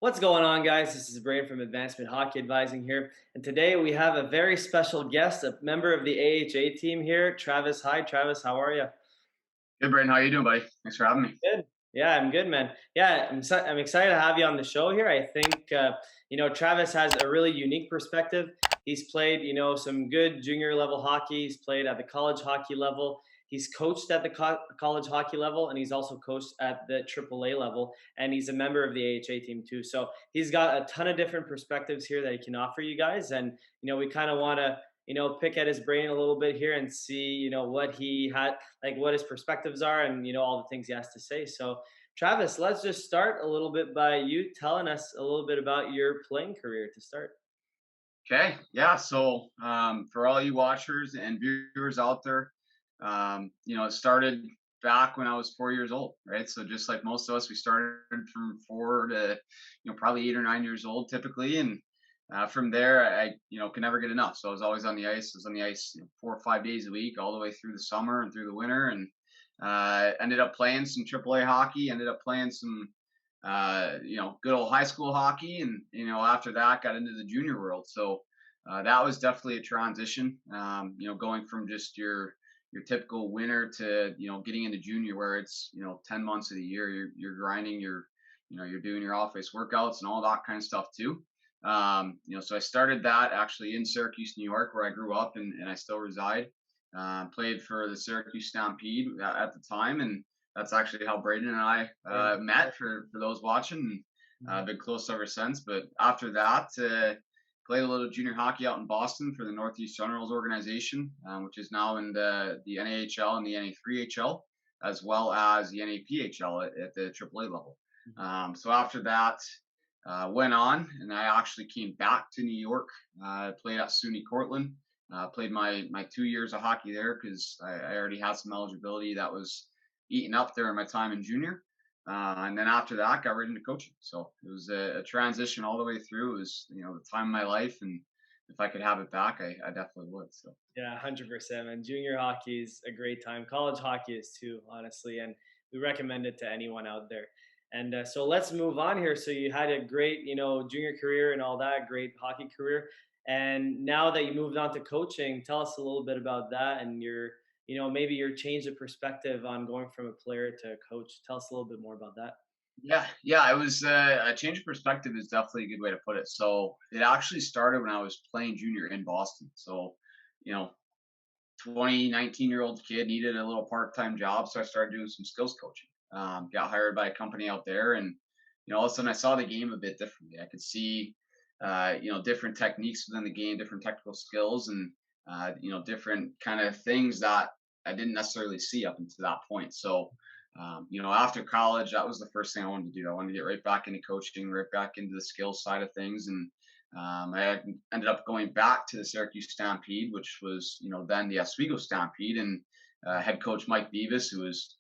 What's going on, guys? This is Brian from Advancement Hockey Advising here. And today we have a very special guest, a member of the AHA team here, Travis Hyde. Travis, how are you? Good, Brandon. How you doing, buddy? Thanks for having me. Good. Yeah, I'm good, man. Yeah, I'm excited to have you on the show here. I think, Travis has a really unique perspective. He's played, some good junior level hockey. He's played at the college hockey level. He's coached at the college hockey level, and he's also coached at the AAA level. And he's a member of the AHA team too. So he's got a ton of different perspectives here that he can offer you guys. And we kind of want to pick at his brain a little bit here and see what he had, like what his perspectives are, and all the things he has to say. So Travis, let's just start a little bit by you telling us a little bit about your playing career to start. Okay. Yeah. For all you watchers and viewers out there, it started back when I was 4 years old, right? So just like most of us, we started from four to, probably 8 or 9 years old typically. And from there, I could never get enough. So I was always on the ice. I was on the ice 4 or 5 days a week, all the way through the summer and through the winter. And ended up playing some AAA hockey, ended up playing some good old high school hockey. And, after that got into the junior world. So that was definitely a transition, going from just your typical winter to, getting into junior where it's, 10 months of the year, you're grinding, you're doing your off ice workouts and all that kind of stuff too. So I started that actually in Syracuse, New York, where I grew up and I still reside. Played for the Syracuse Stampede at the time, and that's actually how Braden and I met. For those watching, and been close ever since. But after that, played a little junior hockey out in Boston for the Northeast Generals organization, which is now in the NAHL and the NA3HL, as well as the NAPHL at the AAA level. So after that, went on, and I actually came back to New York. Played at SUNY Cortland. Played my 2 years of hockey there because I already had some eligibility that was eaten up there in my time in junior. And then after that, got right into coaching. So it was a transition all the way through. It was the time of my life, and if I could have it back, I definitely would. So Yeah, 100%. And junior hockey is a great time. College hockey is too, honestly, and we recommend it to anyone out there. And so let's move on here. So you had a great, junior career and all that, great hockey career. And now that you moved on to coaching, tell us a little bit about that and your, maybe your change of perspective on going from a player to a coach. Tell us a little bit more about that. yeah, it was a change of perspective is definitely a good way to put it. So it actually started when I was playing junior in Boston. So you know 20, 19-year-old kid needed a little part-time job, so I started doing some skills coaching. Got hired by a company out there, and all of a sudden I saw the game a bit differently. I could see, different techniques within the game, different technical skills, and different kind of things that I didn't necessarily see up until that point. So, after college, that was the first thing I wanted to do. I wanted to get right back into coaching, right back into the skills side of things, and I ended up going back to the Syracuse Stampede, which was, then the Oswego Stampede, and head coach Mike Beavis, who was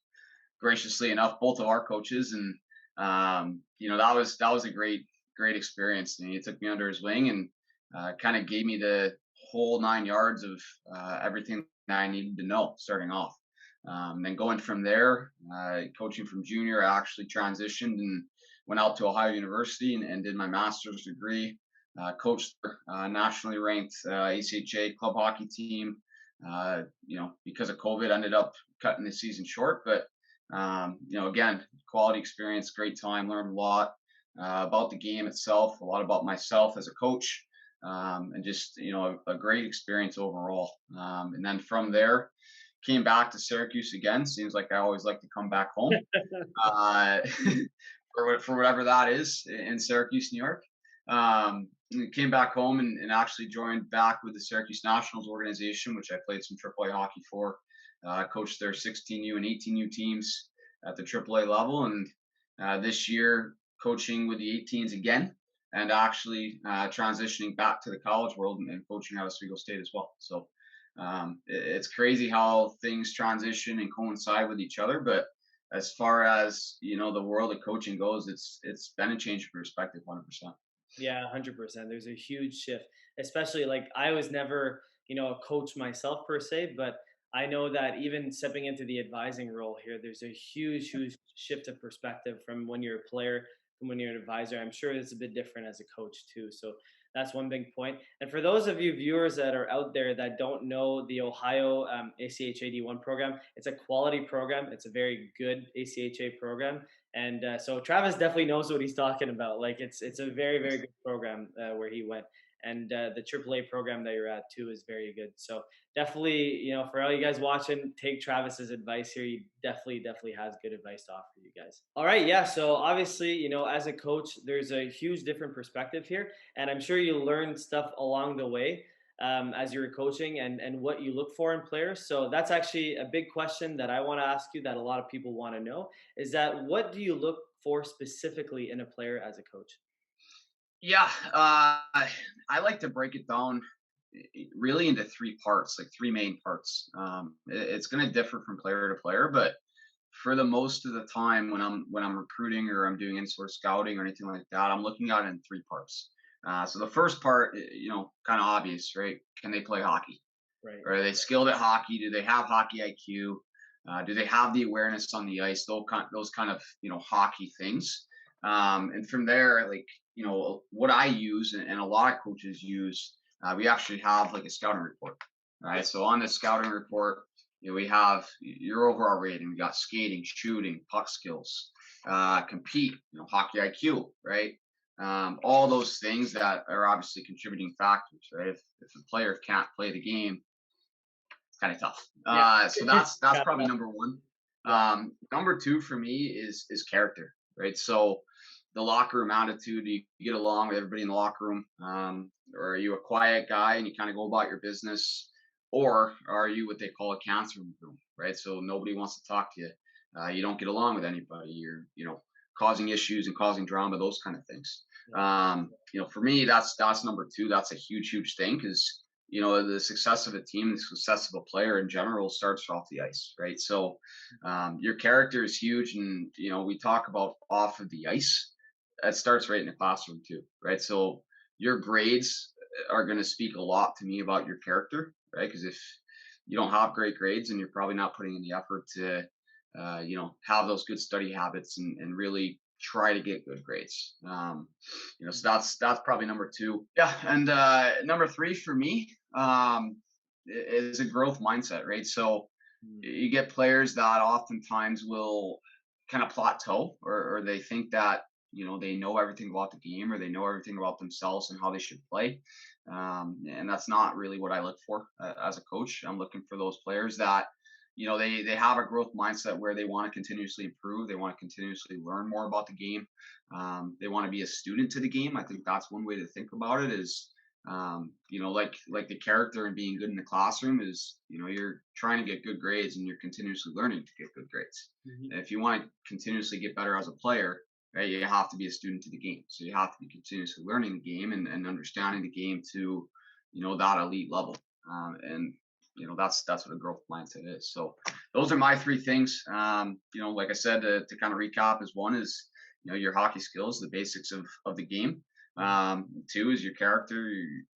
graciously enough both of our coaches, and that was a great experience. And he took me under his wing and kind of gave me the whole 9 yards of everything that I needed to know starting off. Then going from there, coaching from junior, I actually transitioned and went out to Ohio University and did my master's degree. Coached nationally ranked ACHA club hockey team. Because of COVID, ended up cutting the season short. But again, quality experience, great time, learned a lot about the game itself, a lot about myself as a coach, and just a great experience overall. And then from there, came back to Syracuse again. Seems like I always like to come back home uh, for whatever that is in Syracuse, New York. Came back home and actually joined back with the Syracuse Nationals organization, which I played some AAA hockey for. Coached their 16U and 18U teams at the AAA level, and this year coaching with the 18s again, and actually transitioning back to the college world and coaching out of Oswego State as well. So it's crazy how things transition and coincide with each other, but as far as the world of coaching goes, it's been a change of perspective, 100%. Yeah, 100%. There's a huge shift, especially like I was never, a coach myself per se, but I know that even stepping into the advising role here, there's a huge shift of perspective from when you're a player when you're an advisor. I'm sure it's a bit different as a coach too. So that's one big point. And for those of you viewers that are out there that don't know the Ohio ACHA D1 program, it's a quality program. It's a very good ACHA program, and so Travis definitely knows what he's talking about. Like it's a very very good program where he went, and the AAA program that you're at too is very good. So definitely, for all you guys watching, take Travis's advice here. He definitely has good advice to offer you guys. All right, yeah. So obviously, as a coach, there's a huge different perspective here, and I'm sure you learned stuff along the way as you're coaching and what you look for in players. So that's actually a big question that I want to ask you that a lot of people want to know is that what do you look for specifically in a player as a coach? Yeah, I like to break it down really into three parts, like three main parts. It's going to differ from player to player, but for the most of the time when I'm recruiting or I'm doing in-store scouting or anything like that, I'm looking at it in three parts. So the first part, kind of obvious, right? Can they play hockey? Right. Or are they skilled at hockey? Do they have hockey IQ? Do they have the awareness on the ice? Those kind of hockey things. And from there, like what I use and a lot of coaches use, we actually have like a scouting report. Right. So on the scouting report, we have your overall rating. We got skating, shooting, puck skills, compete, hockey IQ, right? All those things that are obviously contributing factors, right? If a player can't play the game, it's kind of tough. Yeah. So that's Yeah. probably number one. Yeah. Number two for me is character, right? So the locker room attitude. You get along with everybody in the locker room, or are you a quiet guy and you kind of go about your business, or are you what they call a cancer room, right? So nobody wants to talk to you. You don't get along with anybody. You're causing issues and causing drama, those kind of things. For me, that's number two. That's a huge thing because the success of a team, the success of a player in general starts off the ice, right? So your character is huge, and we talk about off of the ice. That starts right in the classroom too, right? So your grades are going to speak a lot to me about your character, right? Because if you don't have great grades, and you're probably not putting in the effort to, have those good study habits and really try to get good grades. So that's probably number two. Yeah, and number three for me is a growth mindset, right? So Mm. you get players that oftentimes will kind of plateau, or they think that they know everything about the game, or they know everything about themselves and how they should play, and that's not really what I look for as a coach. I'm looking for those players that they have a growth mindset where they want to continuously improve, they want to continuously learn more about the game, they want to be a student to the game. I think that's one way to think about it is like the character and being good in the classroom is, you're trying to get good grades and you're continuously learning to get good grades. Mhm. And if you want to continuously get better as a player, right, you have to be a student to the game. So you have to be continuously learning the game and understanding the game to, that elite level. And that's what a growth mindset is. So those are my three things. Like I said, to kind of recap, is one is your hockey skills, the basics of the game. Two is your character,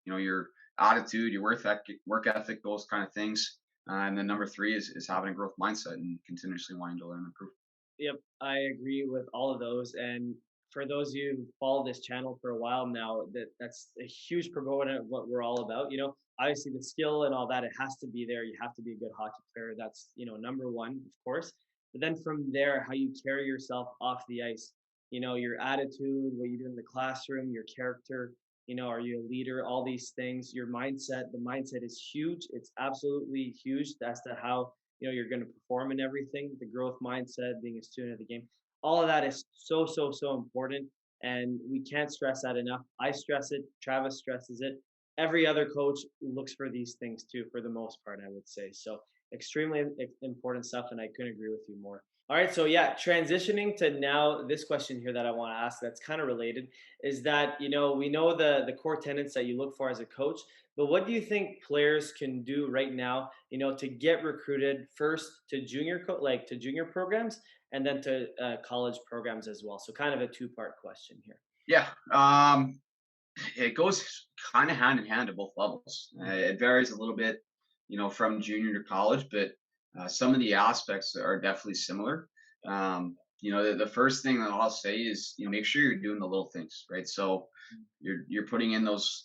your attitude, your work ethic, those kind of things. And then number three is having a growth mindset and continuously wanting to learn and improve. Yep, I agree with all of those. And for those of you who follow this channel for a while now, that's a huge proponent of what we're all about. Obviously the skill and all that, it has to be there. You have to be a good hockey player. That's, number one, of course. But then from there, how you carry yourself off the ice, your attitude, what you do in the classroom, your character, are you a leader, all these things, your mindset, the mindset is huge. It's absolutely huge as to how you're going to perform in everything, the growth mindset, being a student of the game, all of that is so important, and we can't stress that enough. I stress it, Travis stresses it, every other coach looks for these things too, for the most part, I would say. So extremely important stuff, and I couldn't agree with you more. All right, so yeah, transitioning to now this question here that I want to ask that's kind of related is that we know the core tenets that you look for as a coach, but what do you think players can do right now, to get recruited first to like to junior programs and then to college programs as well? So kind of a two-part question here. Yeah. It goes kind of hand in hand at both levels. It varies a little bit, from junior to college, but some of the aspects are definitely similar. the first thing that I'll say is, make sure you're doing the little things, right? So you're putting in those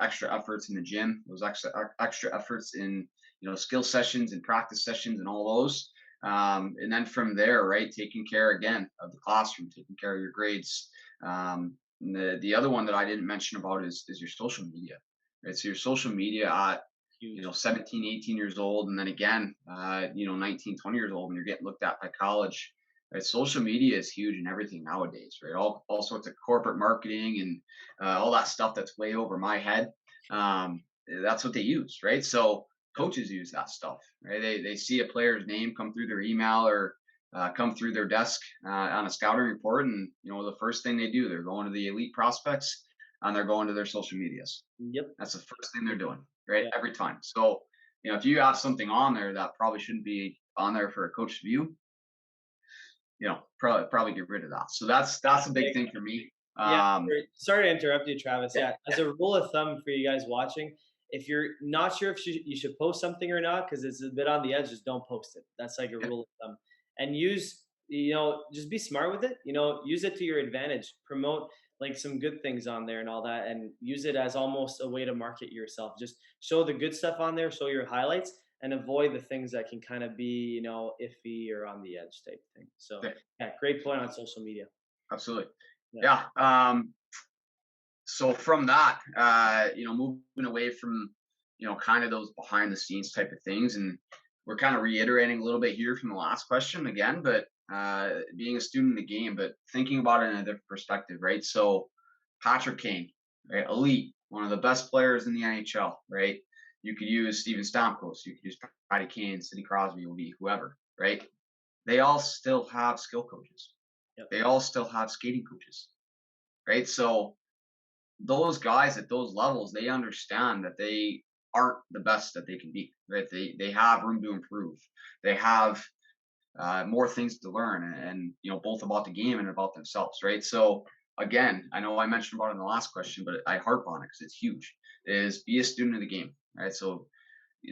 extra efforts in the gym, those extra efforts in skill sessions and practice sessions and all those. And then from there, right, taking care again of the classroom, taking care of your grades. And the other one that I didn't mention about is your social media, right? So your social media at Huge. 17, 18 years old, and then again, 19, 20 years old when you're getting looked at by college. Right? Social media is huge in everything nowadays, right? All sorts of corporate marketing and all that stuff that's way over my head. That's what they use, right? So Yep. coaches use that stuff, right? They see a player's name come through their email or come through their desk on a scouting report, and the first thing they do, they're going to the elite prospects and they're going to their social medias. Yep. That's the first thing they're doing, right? Yeah. Every time. So, if you have something on there that probably shouldn't be on there for a coach to view, probably get rid of that. So that's a big thing for me. Yeah, Um, sorry to interrupt you, Travis. yeah, Yeah, as yeah, a rule of thumb for you guys watching, if you're not sure if you should post something or not because it's a bit on the edge, just don't post it. That's like a yeah, rule of thumb. And just be smart with it. Use it to your advantage. Promote like some good things on there and all that, and use it as almost a way to market yourself. Just show the good stuff on there, show your highlights, and avoid the things that can kind of be, iffy or on the edge type thing. So, yeah, yeah, great point on social media. absolutely. Yeah. Yeah. So from that, moving away from, kind of those behind the scenes type of things, and we're kind of reiterating a little bit here from the last question again, but being a student in the game, but thinking about it in a different perspective, right? So Patrick Kane, right? Elite, one of the best players in the NHL, right? You could use Steven Stamkos, you could use Patty Kane, Sidney Crosby, whoever, right? They all still have skill coaches. Yep. They all still have skating coaches, right? So those guys at those levels, they understand that they aren't the best that they can be, right? They have room to improve. They have more things to learn, and both about the game and about themselves, right? So again, I know I mentioned about it in the last question, but I harp on it because it's huge. Is be a student of the game, right? So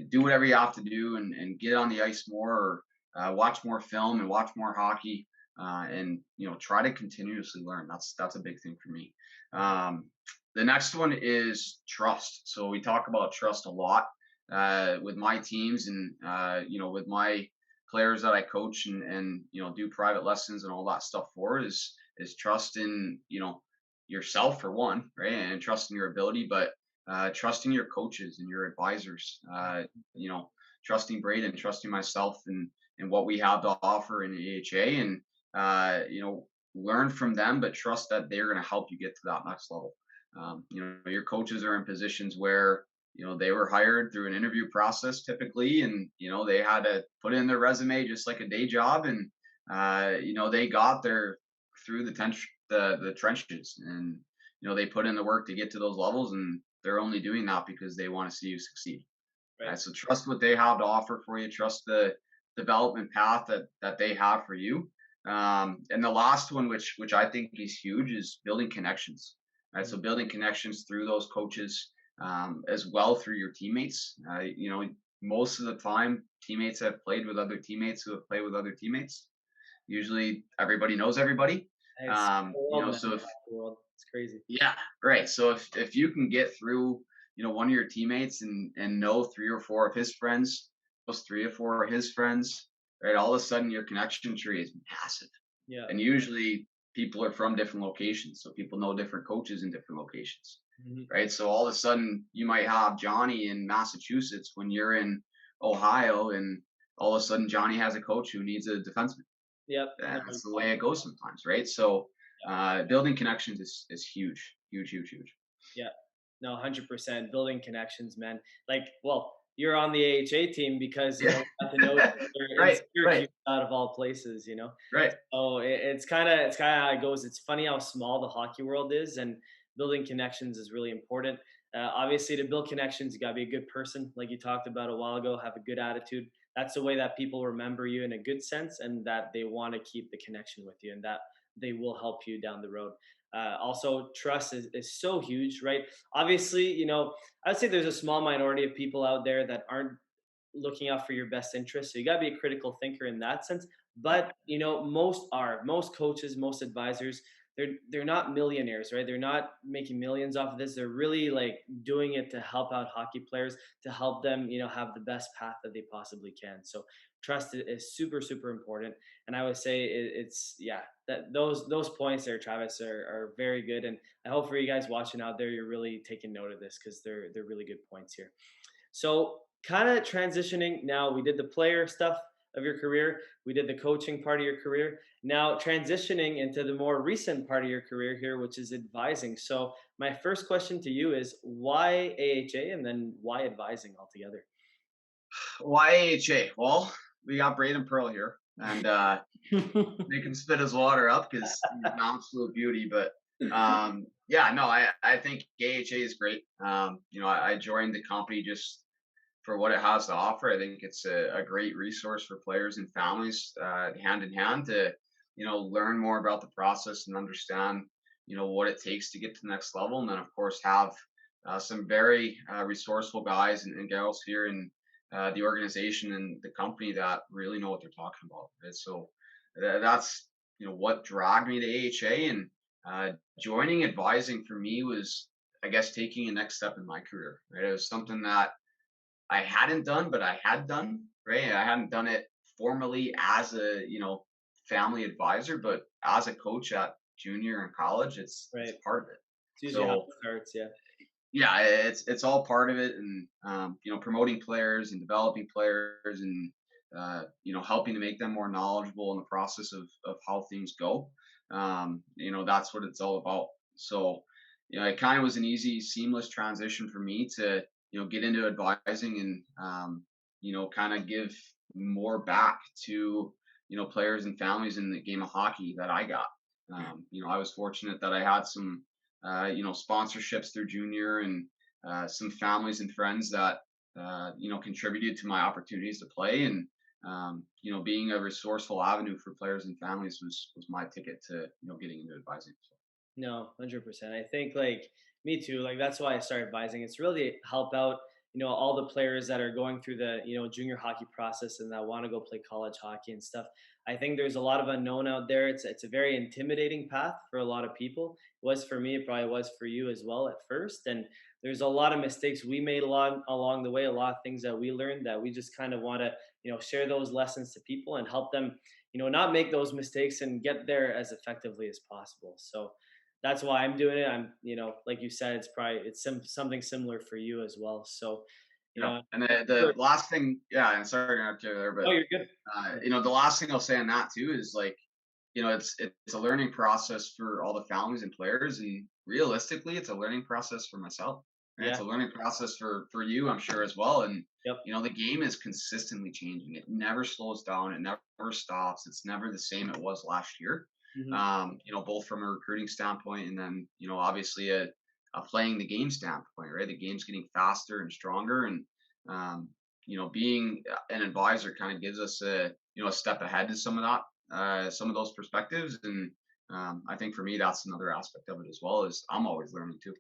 do whatever you have to do and get on the ice more, or watch more film and watch more hockey, and try to continuously learn. That's a big thing for me. um, the next one is trust. So we talk about trust a lot with my teams, and with my players that I coach and do private lessons and all that stuff for, is trust in yourself for one, right? And trust in your ability, but trusting your coaches and your advisors, you know, trusting Braden, trusting myself and what we have to offer in AHA, and learn from them, but trust that they're going to help you get to that next level. Your coaches are in positions where they were hired through an interview process typically, and they had to put in their resume just like a day job, and they got there through the trenches, and they put in the work to get to those levels, and they're only doing that because they want to see you succeed. Right. So trust what they have to offer for you. Trust the development path that they have for you. And the last one, which I think is huge, is building connections. Right. So Mhm. building connections through those coaches, as well through your teammates. Most of the time, teammates have played with other teammates who have played with other teammates. Usually, everybody knows everybody. It's the world, man. So if The world. It's crazy. yeah, right. So if you can get through, one of your teammates and know three or four of his friends, plus three or four of his friends, right? All of a sudden your connection tree is massive. Yeah. And usually people are from different locations, so people know different coaches in different locations, Mhm. right? So all of a sudden you might have Johnny in Massachusetts when you're in Ohio, and all of a sudden Johnny has a coach who needs a defenseman. Yep. No, That's the way it goes sometimes, right? So building connections is huge, huge, huge, huge. yeah. No, 100% building connections, man. Like, well, you're on the AHA team because, Yeah. we got to know each other in Right, right, Syracuse out of all places. right. So it's kind of how it goes. It's funny how small the hockey world is, and building connections is really important. Obviously, to build connections, you gotta be a good person, like you talked about a while ago. Have a good attitude. That's the way that people remember you in a good sense, and that they want to keep the connection with you, and that they will help you down the road. Also, trust is so huge, right? Obviously, I'd say there's a small minority of people out there that aren't looking out for your best interest. So you got to be a critical thinker in that sense. But most coaches, most advisors, they're not millionaires, right? They're not making millions off of this. They're really like doing it to help out hockey players, to help them, have the best path that they possibly can. So trust is super, super important. And I would say it's yeah, that those points there, Travis, are very good. And I hope for you guys watching out there, you're really taking note of this because they're really good points here. So, kind of transitioning now, we did the player stuff of your career, we did the coaching part of your career. Now, transitioning into the more recent part of your career here, which is advising. So, my first question to you is why AHA and then why advising altogether? Why AHA? Well, we got Braden Pearl here, and make him spit his water up because he's an absolute beauty. But yeah, no, I think AHA is great. I joined the company just for what it has to offer. I think it's a great resource for players and families, hand in hand, to learn more about the process and understand what it takes to get to the next level, and then of course have some very resourceful guys and gals here in the organization and the company that really know what they're talking about. Right? So that's what dragged me to AHA, and joining advising for me was, I guess, taking a next step in my career. Right, it was something that I hadn't done, but I had done. Right, I hadn't done it formally as a family advisor, but as a coach at junior and college, it's Right. part of it. It's usually how So it starts. Yeah. yeah, it's all part of it, and promoting players and developing players, and helping to make them more knowledgeable in the process of how things go. That's what it's all about. So it kind of was an easy, seamless transition for me to get into advising, and kind of give more back to players and families in the game of hockey that I got. I was fortunate that I had some sponsorships through junior, and some families and friends that contributed to my opportunities to play, and being a resourceful avenue for players and families was my ticket to getting into advising. So. No, 100%. I think like me too. Like that's why I started advising. It's really help out, all the players that are going through the, junior hockey process and that want to go play college hockey and stuff. I think there's a lot of unknown out there. It's a very intimidating path for a lot of people. It was for me, it probably was for you as well at first. And there's a lot of mistakes we made along the way, a lot of things that we learned that we just kind of want to, share those lessons to people and help them, not make those mistakes and get there as effectively as possible. So that's why I'm doing it. I'm, like you said, it's something similar for you as well. So, you Yeah, know, and the last thing, yeah, and sorry to interrupt you there, oh, but you're good. the last thing I'll say on that too is, like, it's a learning process for all the families and players, and realistically, it's a learning process for myself. Right? It's Yeah. a learning process for you, I'm sure, as well. And Yep. the game is consistently changing. It never slows down. It never stops. It's never the same it was last year. Hmm. Both from a recruiting standpoint, and then obviously a playing the game standpoint. Right, the game's getting faster and stronger, and being an advisor kind of gives us a step ahead to some of those perspectives. And I think for me, that's another aspect of it as well, is I'm always learning too.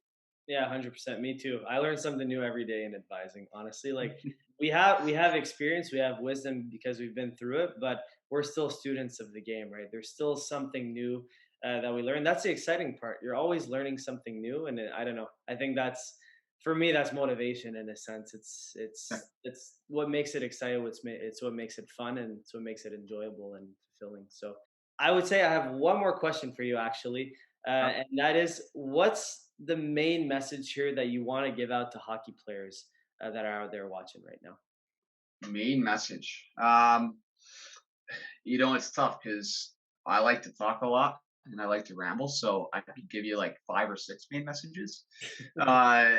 Yeah, 100%. Me too. I learn something new every day in advising. Honestly, like we have experience, we have wisdom because we've been through it, but we're still students of the game, right? There's still something new that we learn. That's the exciting part. You're always learning something new, and I don't know. I think that's for me. That's motivation in a sense. It's what makes it exciting. It's what makes it fun, and it's what makes it enjoyable and fulfilling. So I would say I have one more question for you, actually. And that is, what's the main message here that you want to give out to hockey players that are out there watching right now? Main message. It's tough because I like to talk a lot and I like to ramble, so I could give you like five or six main messages. Uh,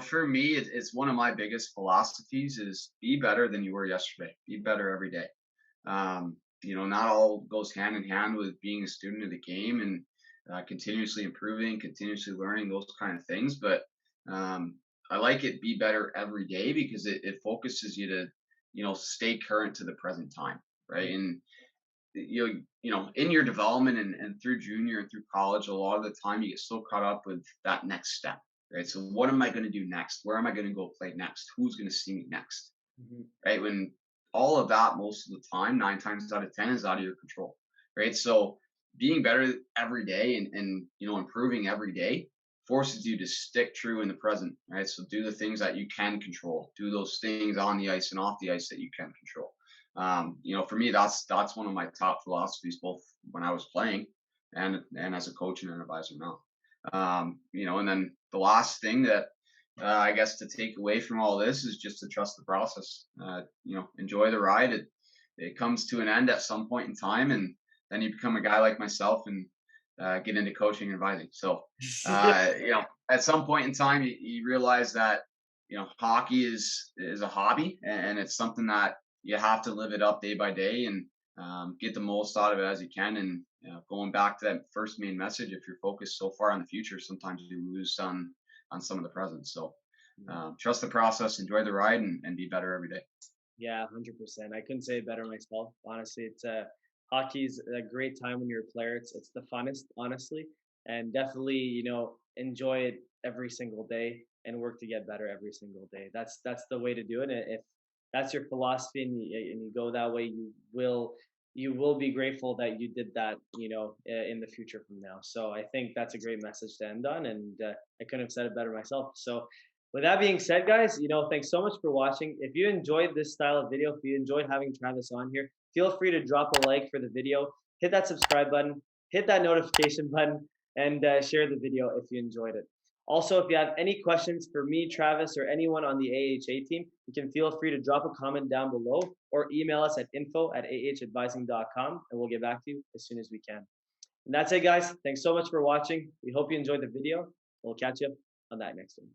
for me, it's one of my biggest philosophies is be better than you were yesterday. Be better every day. Not all goes hand in hand with being a student of the game, and continuously improving, continuously learning, those kind of things. But I like it be better every day because it focuses you to, stay current to the present time, right? And in your development, and through junior and through college, a lot of the time you get so caught up with that next step, right? So what am I going to do next? Where am I going to go play next? Who's going to see me next? Mhm. right? When all of that most of the time, 9 times out of 10 is out of your control, right? So being better every day and improving every day forces you to stick true in the present, right? So do the things that you can control, do those things on the ice and off the ice that you can control. For me, that's one of my top philosophies, both when I was playing and as a coach and an advisor now. And then the last thing that I guess to take away from all this is just to trust the process. Enjoy the ride. It comes to an end at some point in time, and then you become a guy like myself and get into coaching and advising. So, Yeah. at some point in time, you realize that hockey is a hobby, and it's something that you have to live it up day by day and get the most out of it as you can. And going back to that first main message, if you're focused so far on the future, sometimes you lose on some of the present. So trust the process, enjoy the ride, and be better every day. Yeah, 100%. I couldn't say it better myself. Honestly, hockey's a great time when you're a player. It's the funnest, honestly, and definitely, enjoy it every single day and work to get better every single day. That's the way to do it. And if that's your philosophy and you go that way, you will be grateful that you did that, in the future from now. So I think that's a great message to end on, and I couldn't have said it better myself. So with that being said, guys, thanks so much for watching. If you enjoyed this style of video, if you enjoyed having Travis on here, feel free to drop a like for the video, hit that subscribe button, hit that notification button, and share the video if you enjoyed it. Also, if you have any questions for me, Travis, or anyone on the AHA team, you can feel free to drop a comment down below or email us at info@ahadvising.com, and we'll get back to you as soon as we can. And that's it, guys. Thanks so much for watching. We hope you enjoyed the video. We'll catch you on that next one.